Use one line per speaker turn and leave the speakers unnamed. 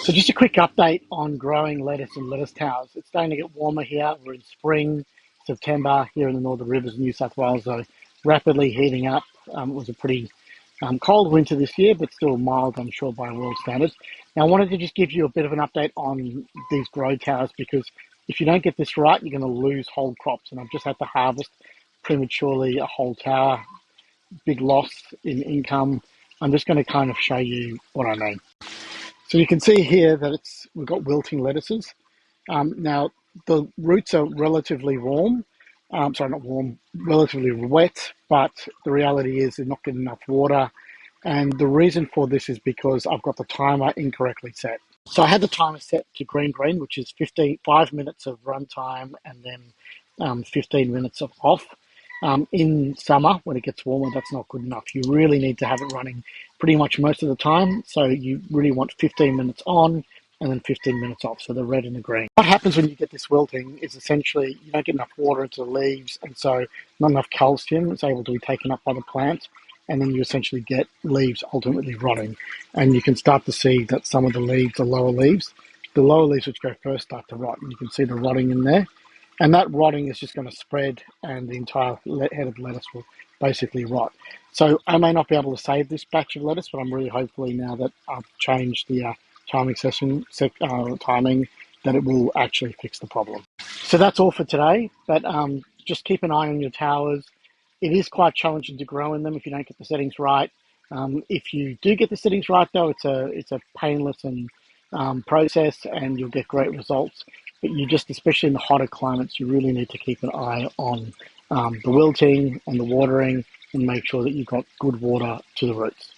So just a quick update on growing lettuce and lettuce towers. It's starting to get warmer here. We're in spring, September here in the Northern Rivers of New South Wales, so rapidly heating up. It was a pretty cold winter this year, but still mild, I'm sure, by world standards. Now, I wanted to just give you a bit of an update on these grow towers because if you don't get this right, you're going to lose whole crops. And I've just had to harvest prematurely a whole tower, big loss in income. I'm just going to kind of show you what I mean. So you can see here that we've got wilting lettuces. Now, the roots are relatively warm. Sorry, not warm, relatively wet, but the reality is they're not getting enough water. And the reason for this is because I've got the timer incorrectly set. So I had the timer set to green, which is 5 minutes of run time and then 15 minutes of off. In summer, when it gets warmer, that's not good enough. You really need to have it running pretty much most of the time. So you really want 15 minutes on and then 15 minutes off, so the red and the green. What happens when you get this wilting is essentially you don't get enough water into the leaves, and so not enough calcium is able to be taken up by the plant, and then you essentially get leaves ultimately rotting. And you can start to see that some of the leaves, the lower leaves which go first start to rot, and you can see the rotting in there. And that rotting is just going to spread, and the entire head of lettuce will basically rot. So I may not be able to save this batch of lettuce, but I'm really hopefully now that I've changed the timing, that it will actually fix the problem. So that's all for today, but just keep an eye on your towers. It is quite challenging to grow in them if you don't get the settings right. If you do get the settings right, though, it's a painless and process, and you'll get great results. But you just, especially in the hotter climates, you really need to keep an eye on the wilting and the watering, and make sure that you've got good water to the roots.